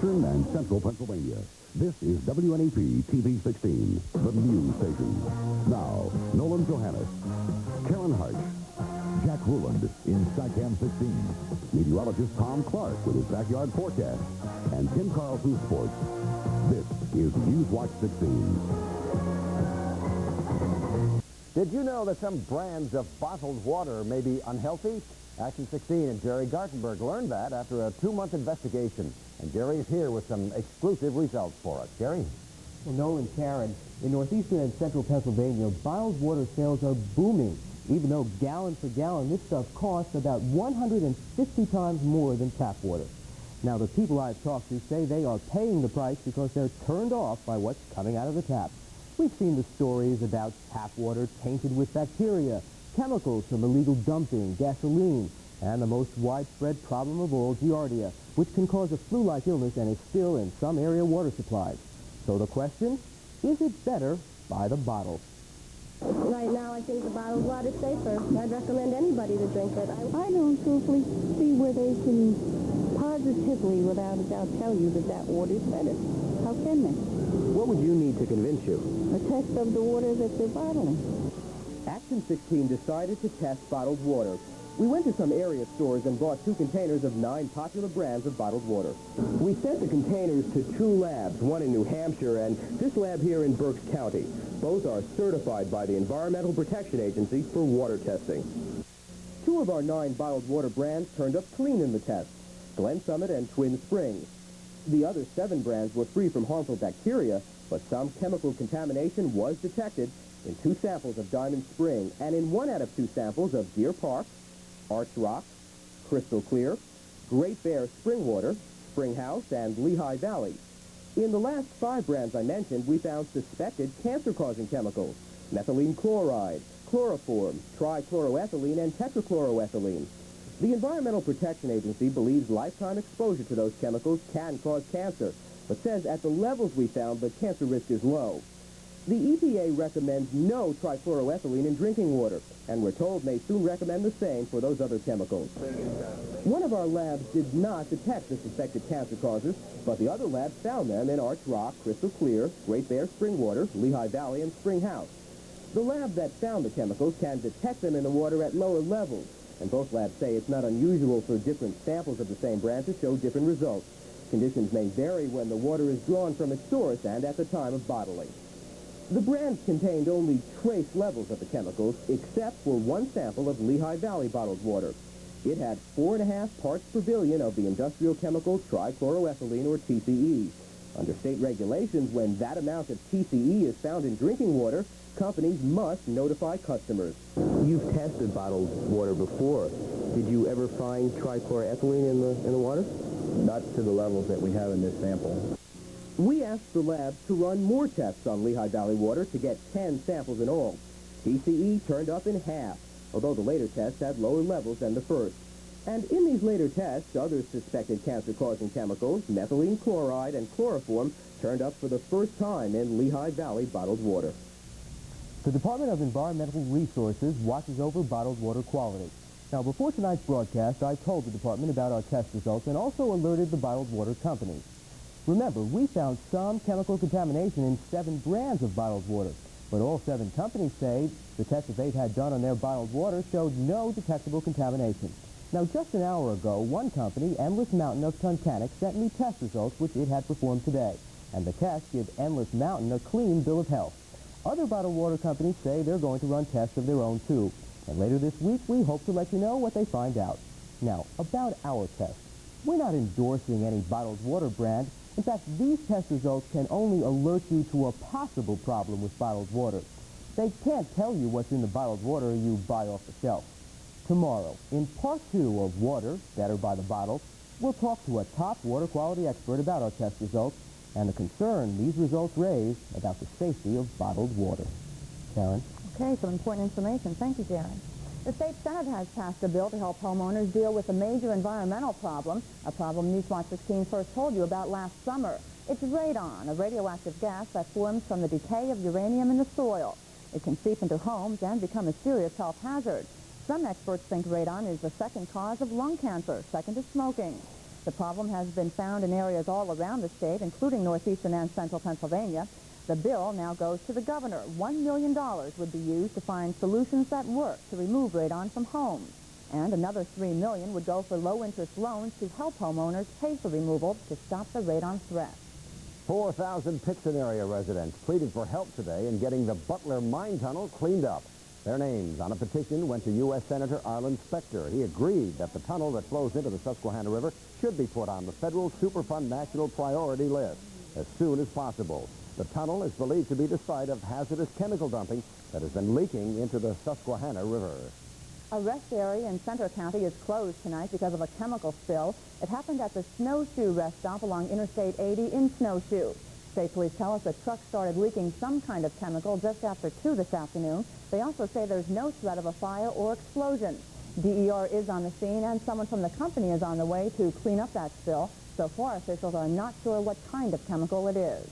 Eastern and Central Pennsylvania. This is WNEP TV 16, the news station. Now, Nolan, Johannes, Karen Harch, Jack Ruland in SciCam 16, meteorologist Tom Clark with his backyard forecast, and Tim Carlson Sports. This is Newswatch 16. Did you know that some brands of bottled water may be unhealthy? Action 16 and Jerry Gartenberg learned that after a 2-month investigation. And Jerry is here with some exclusive results for us. Jerry? Well, Nolan, Karen, in northeastern and central Pennsylvania, bottled water sales are booming. Even though gallon for gallon, this stuff costs about 150 times more than tap water. Now, the people I've talked to say they are paying the price because they're turned off by what's coming out of the tap. We've seen the stories about tap water tainted with bacteria, chemicals from illegal dumping, gasoline, and the most widespread problem of all, giardia, which can cause a flu-like illness and is still in some area water supplies. So the question, is it better by the bottle? Right now, I think the bottled water's safer. I'd recommend anybody to drink it. I don't truthfully see where they can positively, without a doubt, tell you that that water is better. How can they? What would you need to convince you? A test of the water that they're bottling. Action 16 decided to test bottled water. We went to some area stores and bought 2 containers of 9 popular brands of bottled water. We sent the containers to 2 labs, one in New Hampshire and this lab here in Berks County. Both are certified by the Environmental Protection Agency for water testing. 2 of our 9 bottled water brands turned up clean in the test, Glen Summit and Twin Springs. The other 7 brands were free from harmful bacteria, but some chemical contamination was detected in 2 samples of Diamond Spring and in 1 out of 2 samples of Deer Park, Arch Rock, Crystal Clear, Great Bear Spring Water, Spring House, and Lehigh Valley. In the last 5 brands I mentioned, we found suspected cancer-causing chemicals: methylene chloride, chloroform, trichloroethylene, and tetrachloroethylene. The Environmental Protection Agency believes lifetime exposure to those chemicals can cause cancer, but says at the levels we found, the cancer risk is low. The EPA recommends no trichloroethylene in drinking water, and we're told may soon recommend the same for those other chemicals. One of our labs did not detect the suspected cancer causes, but the other labs found them in Arch Rock, Crystal Clear, Great Bear Spring Water, Lehigh Valley, and Spring House. The lab that found the chemicals can detect them in the water at lower levels, and both labs say it's not unusual for different samples of the same brand to show different results. Conditions may vary when the water is drawn from its source and at the time of bottling. The brands contained only trace levels of the chemicals, except for 1 sample of Lehigh Valley bottled water. It had 4.5 parts per billion of the industrial chemical trichloroethylene, or TCE. Under state regulations, when that amount of TCE is found in drinking water, companies must notify customers. You've tested bottled water before. Did you ever find trichloroethylene in the water? Not to the levels that we have in this sample. We asked the labs to run more tests on Lehigh Valley water to get 10 samples in all. TCE turned up in half, although the later tests had lower levels than the first. And in these later tests, other suspected cancer-causing chemicals, methylene chloride and chloroform, turned up for the first time in Lehigh Valley bottled water. The Department of Environmental Resources watches over bottled water quality. Now, before tonight's broadcast, I told the department about our test results and also alerted the bottled water companies. Remember, we found some chemical contamination in 7 brands of bottled water, but all 7 companies say the tests that they've had done on their bottled water showed no detectable contamination. Now, just an hour ago, one company, Endless Mountain of Tunkhannock, sent me test results which it had performed today, and the tests give Endless Mountain a clean bill of health. Other bottled water companies say they're going to run tests of their own, too, and later this week, we hope to let you know what they find out. Now, about our test. We're not endorsing any bottled water brand. In fact, these test results can only alert you to a possible problem with bottled water. They can't tell you what's in the bottled water you buy off the shelf. Tomorrow, in Part 2 of Water, Better by the Bottle, we'll talk to a top water quality expert about our test results and the concern these results raise about the safety of bottled water. Karen? Okay, some important information. Thank you, Jerry. The state Senate has passed a bill to help homeowners deal with a major environmental problem, a problem Newswatch 16 first told you about last summer. It's radon, a radioactive gas that forms from the decay of uranium in the soil. It can seep into homes and become a serious health hazard. Some experts think radon is the second cause of lung cancer, second to smoking. The problem has been found in areas all around the state, including northeastern and central Pennsylvania. The bill now goes to the governor. $1 million would be used to find solutions that work to remove radon from homes. And another $3 million would go for low-interest loans to help homeowners pay for removal to stop the radon threat. 4,000 Pittston area residents pleaded for help today in getting the Butler Mine Tunnel cleaned up. Their names on a petition went to U.S. Senator Arlen Specter. He agreed that the tunnel that flows into the Susquehanna River should be put on the federal Superfund national priority list as soon as possible. The tunnel is believed to be the site of hazardous chemical dumping that has been leaking into the Susquehanna River. A rest area in Center County is closed tonight because of a chemical spill. It happened at the Snowshoe rest stop along Interstate 80 in Snowshoe. State police tell us the truck started leaking some kind of chemical just after 2 this afternoon. They also say there's no threat of a fire or explosion. DER is on the scene, and someone from the company is on the way to clean up that spill. So far, officials are not sure what kind of chemical it is.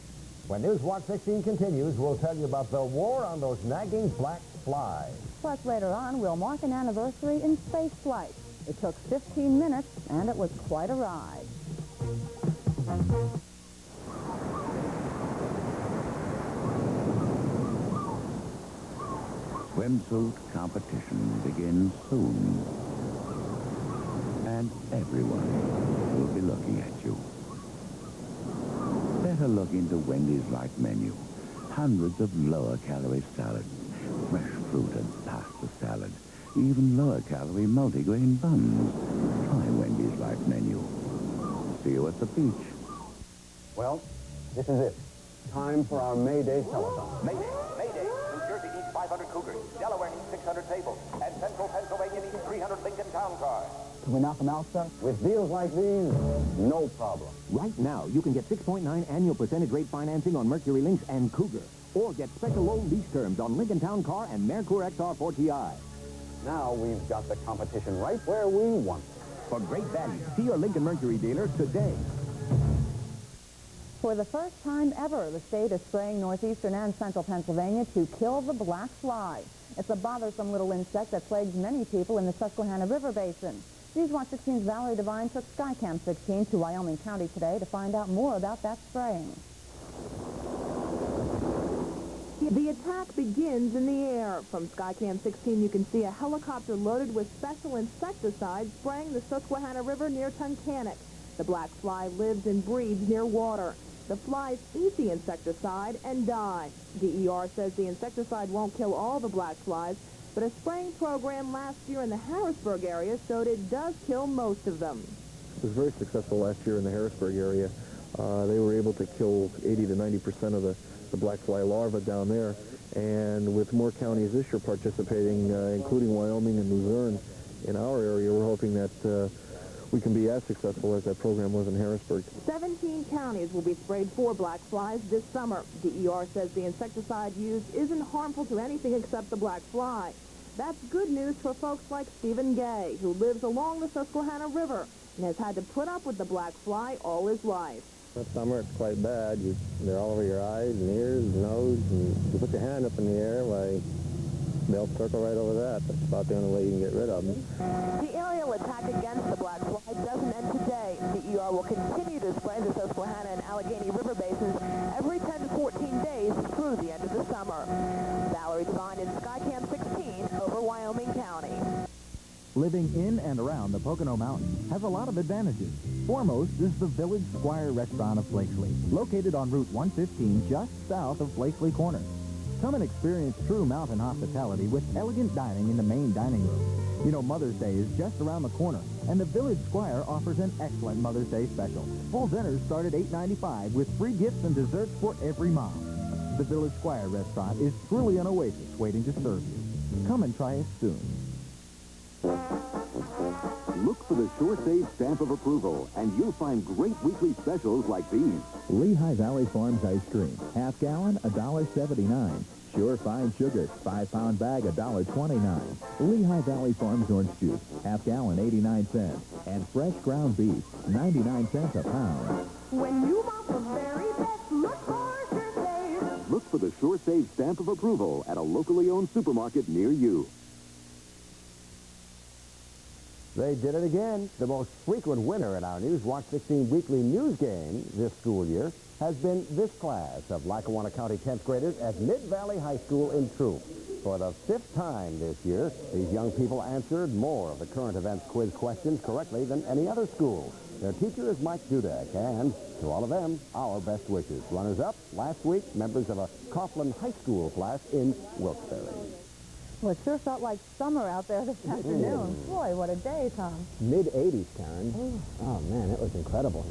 When Newswatch 16 continues, we'll tell you about the war on those nagging black flies. Plus, later on, we'll mark an anniversary in space flight. It took 15 minutes, and it was quite a ride. Swimsuit competition begins soon. And everyone will be looking at you. Better look into Wendy's Light menu. Hundreds of lower-calorie salads, fresh fruit and pasta salad, even lower-calorie multigrain buns. Try Wendy's Light menu. See you at the beach. Well, this is it. Time for our May Day telethon. Mayday, Mayday. New Jersey needs 500 Cougars. Delaware needs 600 tables. And Central Pennsylvania needs 300 Lincoln Town Cars. Can we knock them out, sir? With deals like these, no problem. Right now, you can get 6.9 annual percentage rate financing on Mercury Lynx and Cougar. Or get special low lease terms on Lincoln Town Car and Mercury XR4TI. Now we've got the competition right where we want it. For great value, see your Lincoln Mercury dealer today. For the first time ever, the state is spraying northeastern and central Pennsylvania to kill the black fly. It's a bothersome little insect that plagues many people in the Susquehanna River Basin. Newswatch 16's Valerie Devine took Skycam 16 to Wyoming County today to find out more about that spraying. The attack begins in the air. From Skycam 16, you can see a helicopter loaded with special insecticides spraying the Susquehanna River near Tunkhannock. The black fly lives and breeds near water. The flies eat the insecticide and die. DER says the insecticide won't kill all the black flies, but a spraying program last year in the Harrisburg area showed it does kill most of them. It was very successful last year in the Harrisburg area. They were able to kill 80 to 90% of the black fly larvae down there. And with more counties this year participating, including Wyoming and Luzerne in our area, we're hoping that we can be as successful as that program was in Harrisburg. 17 counties will be sprayed for black flies this summer. DER says the insecticide used isn't harmful to anything except the black fly. That's good news for folks like Stephen Gay, who lives along the Susquehanna River and has had to put up with the black fly all his life. This summer it's quite bad. They're all over your eyes and ears and nose, and you put your hand up in the air, why, they'll circle right over that. That's about the only way you can get rid of them. The aerial attack against the black fly doesn't end today. DER will continue to spray the Susquehanna and Allegheny River basins every 10 to 14 days through the end of the summer. Valerie Devine in Skycam 16 over Wyoming County. Living in and around the Pocono Mountains has a lot of advantages. Foremost is the Village Squire Restaurant of Blakesley, located on Route 115 just south of Blakesley Corner. Come and experience true mountain hospitality with elegant dining in the main dining room. You know, Mother's Day is just around the corner, and the Village Squire offers an excellent Mother's Day special. Full dinners start at $8.95 with free gifts and desserts for every mom. The Village Squire Restaurant is truly an oasis waiting to serve you. Come and try it soon. Look for the Sure Save stamp of approval, and you'll find great weekly specials like these. Lehigh Valley Farms ice cream, half gallon, $1.79. Sure Fine Sugar, 5-pound bag, $1.29. Lehigh Valley Farms orange juice, half gallon, 89 cents. And fresh ground beef, 99 cents a pound. When you want the very best, look for Sure Save. Look for the Sure Save stamp of approval at a locally owned supermarket near you. They did it again. The most frequent winner in our Newswatch 16 weekly news game this school year has been this class of Lackawanna County 10th graders at Mid-Valley High School in Troop. For the 5th time this year, these young people answered more of the current events quiz questions correctly than any other school. Their teacher is Mike Dudek, and to all of them, our best wishes. Runners-up last week, members of a Coughlin High School class in Wilkes-Barre. Well, it sure felt like summer out there this afternoon. Boy, what a day, Tom. Mid-80s, Karen. Oh, man, it was incredible.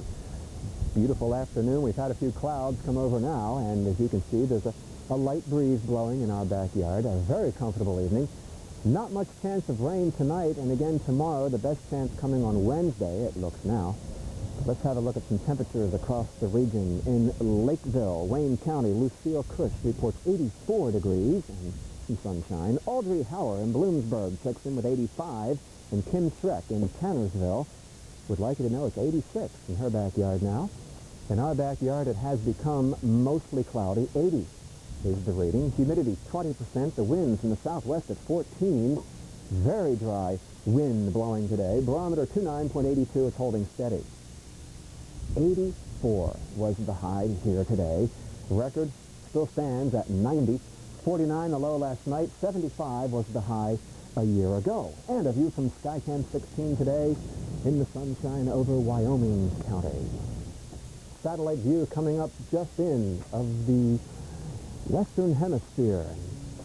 Beautiful afternoon. We've had a few clouds come over now, and as you can see, there's a light breeze blowing in our backyard. A very comfortable evening. Not much chance of rain tonight, and again tomorrow, the best chance coming on Wednesday, it looks now. Let's have a look at some temperatures across the region. In Lakeville, Wayne County, Lucille Cush reports 84 degrees and some sunshine. Audrey Hauer in Bloomsburg checks in with 85, and Kim Schreck in Tannersville would like you to know it's 86 in her backyard now. In our backyard, it has become mostly cloudy. 80 is the reading. Humidity 20%. The winds from the southwest at 14. Very dry wind blowing today. Barometer 29.82. It's holding steady. 84 was the high here today. The record still stands at 90. 49 the low last night. 75 was the high a year ago. And a view from Skycam 16 today in the sunshine over Wyoming County. Satellite view coming up just in of the western hemisphere.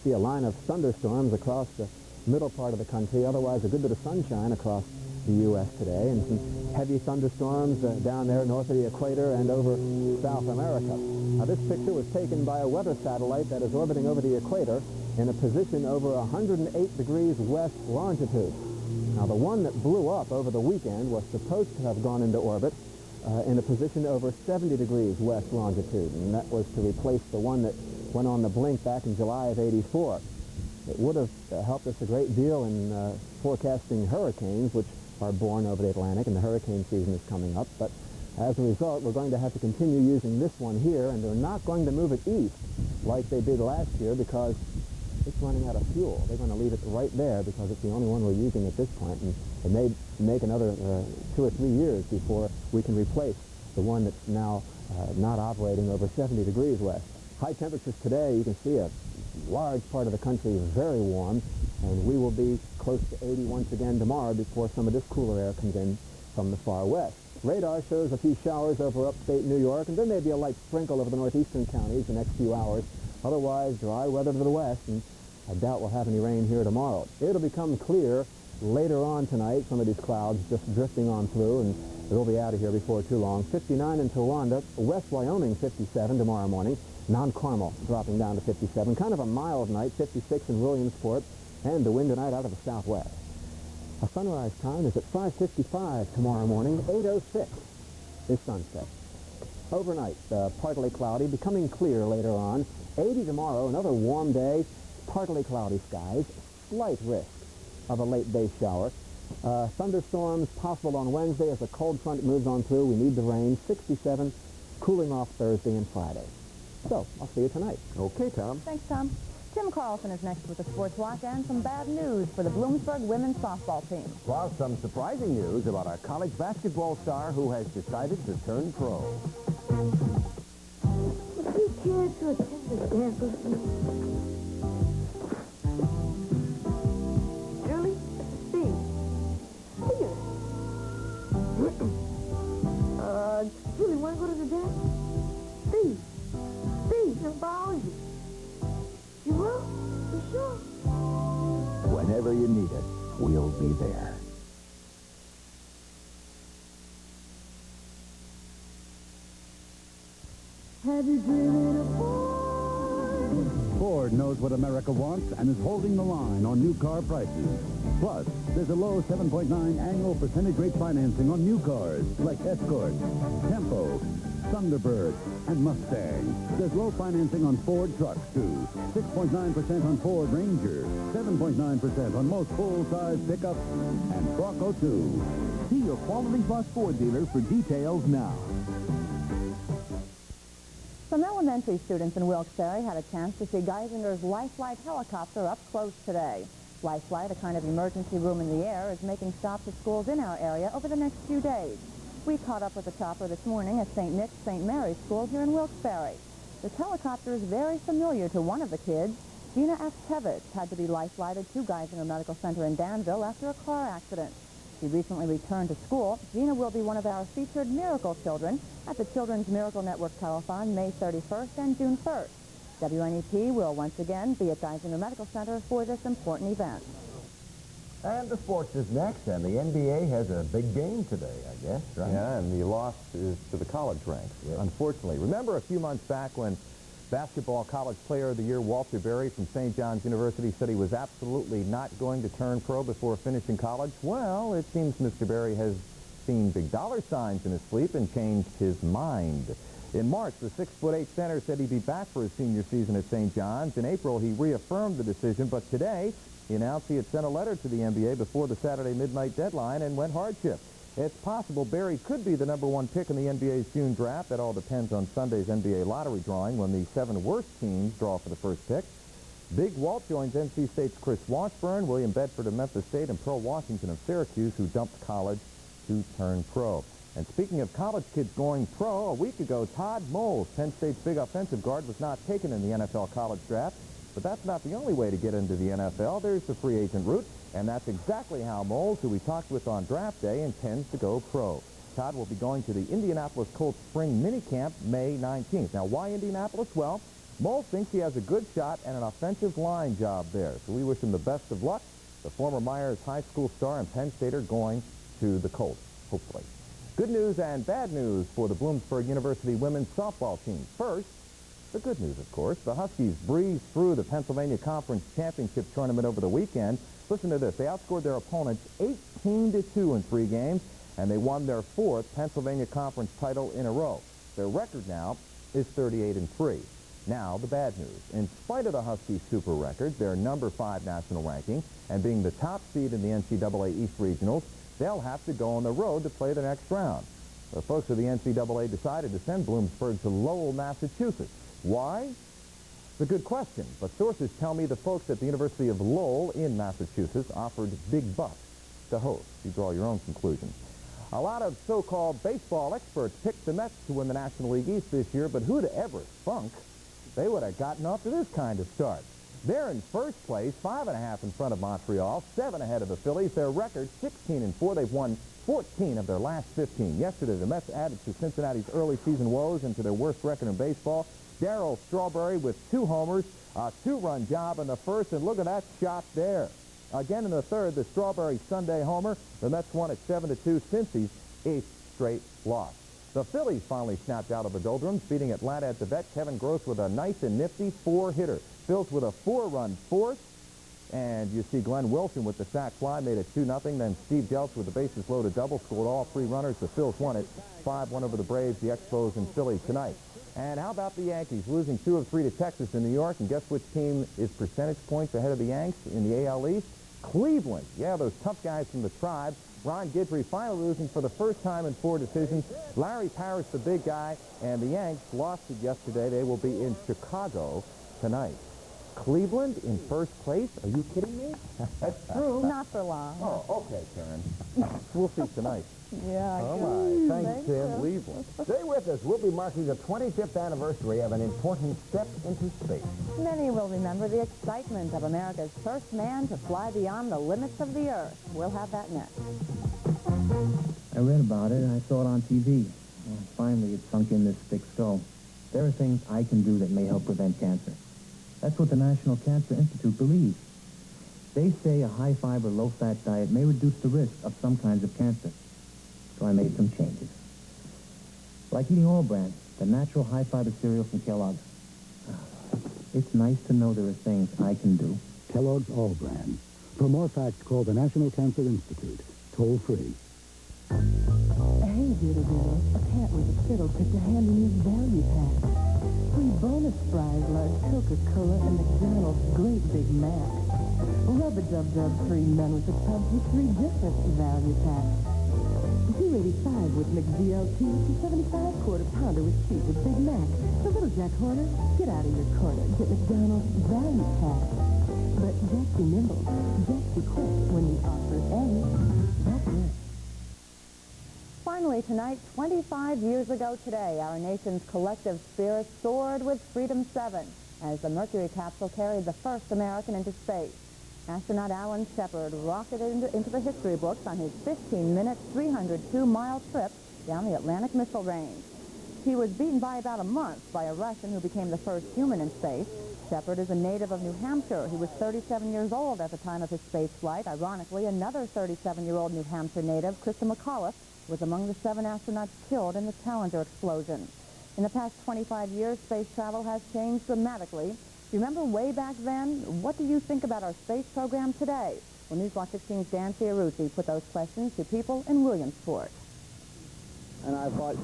See a line of thunderstorms across the middle part of the country. Otherwise, a good bit of sunshine across the U.S. today, and some heavy thunderstorms down there north of the equator and over South America. Now, this picture was taken by a weather satellite that is orbiting over the equator in a position over 108 degrees west longitude. Now, the one that blew up over the weekend was supposed to have gone into orbit in a position over 70 degrees west longitude, and that was to replace the one that went on the blink back in July of '84. It would have helped us a great deal in forecasting hurricanes, which are born over the Atlantic, and the hurricane season is coming up. But as a result, we're going to have to continue using this one here, and they're not going to move it east like they did last year because it's running out of fuel. They're going to leave it right there because it's the only one we're using at this point, and it may make another 2 or 3 years before we can replace the one that's now not operating over 70 degrees west. High temperatures today, you can see a large part of the country is very warm, and we will be close to 80 once again tomorrow before some of this cooler air comes in from the far west. Radar shows a few showers over upstate New York, and there may be a light sprinkle over the northeastern counties the next few hours. Otherwise, dry weather to the west, and I doubt we'll have any rain here tomorrow. It'll become clear later on tonight, some of these clouds just drifting on through, and they'll be out of here before too long. 59 in Towanda, West Wyoming 57 tomorrow morning. Mount Carmel dropping down to 57. Kind of a mild night, 56 in Williamsport, and the wind tonight out of the southwest. A sunrise time is at 5:55 tomorrow morning. 8:06 is sunset. Overnight, partly cloudy, becoming clear later on. 80 tomorrow, another warm day, partly cloudy skies, slight risk of a late day shower. Thunderstorms possible on Wednesday as a cold front moves on through. We need the rain. 67, cooling off Thursday and Friday. So, I'll see you tonight. Okay, Tom. Thanks, Tom. Tim Carlson is next with the Sports Watch and some bad news for the Bloomsburg women's softball team. Plus, some surprising news about a college basketball star who has decided to turn pro. Would you care to attend the dance with me? Julie? Steve? Here. Julie, want to go to the dance? Steve, in biology. You will? You sure? Whenever you need it, we'll be there. Have you driven a Ford? Ford knows what America wants and is holding the line on new car prices. Plus, there's a low 7.9 annual percentage rate financing on new cars like Escort, Tempo, Thunderbird, and Mustang. There's low financing on Ford trucks, too. 6.9% on Ford Ranger, 7.9% on most full-size pickups, and Bronco, too. See your Quality Plus Ford dealer for details now. Some elementary students in Wilkes-Barre had a chance to see Geisinger's Lifeline helicopter up close today. Lifelight, a kind of emergency room in the air, is making stops at schools in our area over the next few days. We caught up with the chopper this morning at St. Nick's St. Mary's School here in Wilkes-Barre. This helicopter is very familiar to one of the kids. Gina F. Tevitz had to be life-flighted to Geisinger Medical Center in Danville after a car accident. She recently returned to school. Gina will be one of our featured miracle children at the Children's Miracle Network Telethon May 31st and June 1st. WNEP will once again be at Geisinger Medical Center for this important event. And the sports is next, and the NBA has a big game today, I guess, right? Yeah, and the loss is to the college ranks, unfortunately. Remember a few months back when basketball college player of the year Walter Berry from St. John's University said he was absolutely not going to turn pro before finishing college? Well, it seems Mr. Berry has seen big dollar signs in his sleep and changed his mind. In March, the 6'8" center said he'd be back for his senior season at St. John's. In April, he reaffirmed the decision, but today he announced he had sent a letter to the NBA before the Saturday midnight deadline and went hardship. It's possible Berry could be the #1 pick in the NBA's June draft. That all depends on Sunday's NBA lottery drawing when the 7 worst teams draw for the first pick. Big Walt joins NC State's Chris Washburn, William Bedford of Memphis State, and Pearl Washington of Syracuse, who dumped college to turn pro. And speaking of college kids going pro, a week ago, Todd Moles, Penn State's big offensive guard, was not taken in the NFL college draft. But that's not the only way to get into the NFL. There's the free agent route, and that's exactly how Moles, who we talked with on draft day, intends to go pro. Todd will be going to the Indianapolis Colts spring minicamp May 19th. Now, why Indianapolis? Well, Moles thinks he has a good shot and an offensive line job there. So we wish him the best of luck. The former Myers High School star and Penn Stater going to the Colts, hopefully. Good news and bad news for the Bloomsburg University women's softball team. First, the good news, of course, the Huskies breezed through the Pennsylvania Conference Championship tournament over the weekend. Listen to this. They outscored their opponents 18-2 in 3 games, and they won their 4th Pennsylvania Conference title in a row. Their record now is 38-3. Now, the bad news. In spite of the Huskies' super record, their #5 national ranking, and being the top seed in the NCAA East Regionals, they'll have to go on the road to play the next round. The folks of the NCAA decided to send Bloomsburg to Lowell, Massachusetts. Why? It's a good question, but sources tell me the folks at the University of Lowell in Massachusetts offered big bucks to host. You draw your own conclusions. A lot of so-called baseball experts picked the Mets to win the National League East this year, but who'd ever thunk they would have gotten off to this kind of start? They're in first place, 5.5 in front of Montreal, 7 ahead of the Phillies. Their record, 16-4. They've won 14 of their last 15. Yesterday, the Mets added to Cincinnati's early season woes and to their worst record in baseball. Darryl Strawberry with 2 homers, a 2-run job in the first, and look at that shot there. Again in the third, the Strawberry Sunday homer. The Mets won at 7-2, Cincy's 8th straight loss. The Phillies finally snapped out of the doldrums, beating Atlanta at the vet. Kevin Gross with a nice and nifty 4-hitter. Phils with a 4-run fourth. And you see Glenn Wilson with the sac fly made it 2-0. Then Steve Jeltz with the bases loaded double scored all 3 runners. The Phils won it 5-1 over the Braves, the Expos, and Philly tonight. And how about the Yankees losing 2 of 3 to Texas in New York? And guess which team is percentage points ahead of the Yanks in the AL East? Cleveland. Yeah, those tough guys from the Tribe. Ron Guidry finally losing for the first time in 4 decisions. Larry Parrish, the big guy, and the Yanks lost it yesterday. They will be in Chicago tonight. Cleveland in first place? Are you kidding me? That's true. Not for long. Oh, okay, Karen. We'll see tonight. Yeah, all right. Thanks, Tim. you. Cleveland. Stay with us. We'll be marking the 25th anniversary of an important step into space. Many will remember the excitement of America's first man to fly beyond the limits of the Earth. We'll have that next. I read about it. I saw it on TV. Well, finally, it sunk in this thick skull. There are things I can do that may help prevent cancer. That's what the National Cancer Institute believes. They say a high-fiber, low-fat diet may reduce the risk of some kinds of cancer. So I made some changes. Like eating All Bran, the natural high-fiber cereal from Kellogg's. It's nice to know there are things I can do. Kellogg's All Bran. For more facts, call the National Cancer Institute. Toll free. Hey, Doodle Doodle. A cat with a fiddle picked a hand in his value pack. 3 bonus fries, large Coca-Cola, and McDonald's Great Big Mac. Rub-a-dub-dub 3 men with a tub with 3 different value packs. $2.85 with McDLT to 75 quarter pounder with cheese with Big Mac. So little Jack Horner, get out of your corner. Get McDonald's value pack. But just be nimble, just be quick when the offer ends. That's it. Finally tonight, 25 years ago today, our nation's collective spirit soared with Freedom 7 as the Mercury capsule carried the first American into space. Astronaut Alan Shepard rocketed into the history books on his 15-minute, 302-mile trip down the Atlantic missile range. He was beaten by about a month by a Russian who became the first human in space. Shepard is a native of New Hampshire. He was 37 years old at the time of his space flight. Ironically, another 37-year-old New Hampshire native, Krista McAuliffe, was among the 7 astronauts killed in the Challenger explosion. In the past 25 years, space travel has changed dramatically. Do you remember way back then? What do you think about our space program today? Well, Newswatch 16's Dan Fiorucci put those questions to people in Williamsport. And I thought,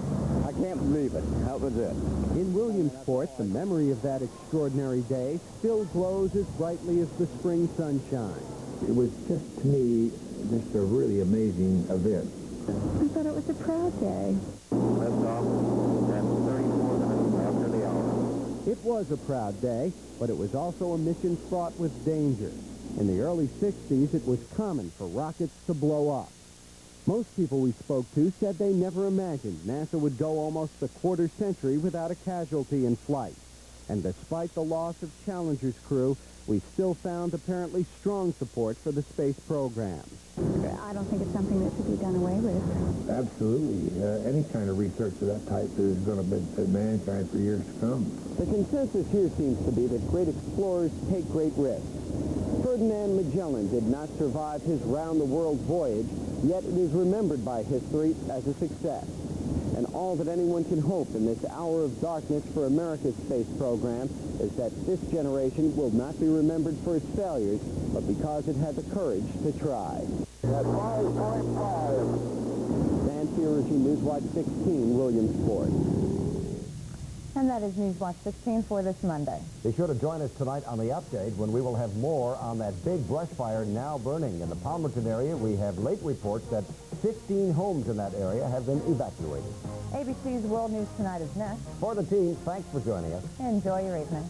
I can't believe it. That was it. In Williamsport, the memory of that extraordinary day still glows as brightly as the spring sunshine. It was just, to me, just a really amazing event. I thought it was a proud day. Liftoff at 34 minutes after the hour. It was a proud day, but it was also a mission fraught with danger. In the early 60s, it was common for rockets to blow up. Most people we spoke to said they never imagined NASA would go almost a quarter century without a casualty in flight. And despite the loss of Challenger's crew, we still found apparently strong support for the space program. I don't think it's something that should be done away with. Absolutely. Any kind of research of that type is going to benefit mankind for years to come. The consensus here seems to be that great explorers take great risks. Ferdinand Magellan did not survive his round-the-world voyage, yet it is remembered by history as a success. And all that anyone can hope in this hour of darkness for America's space program is that this generation will not be remembered for its failures, but because it had the courage to try. At 5.5. Dan Fiorucci, Newswatch 16, Williamsport. And that is Newswatch 16 for this Monday. Be sure to join us tonight on the update when we will have more on that big brush fire now burning. In the Palmerton area, we have late reports that 15 homes in that area have been evacuated. ABC's World News Tonight is next. For the team, thanks for joining us. Enjoy your evening.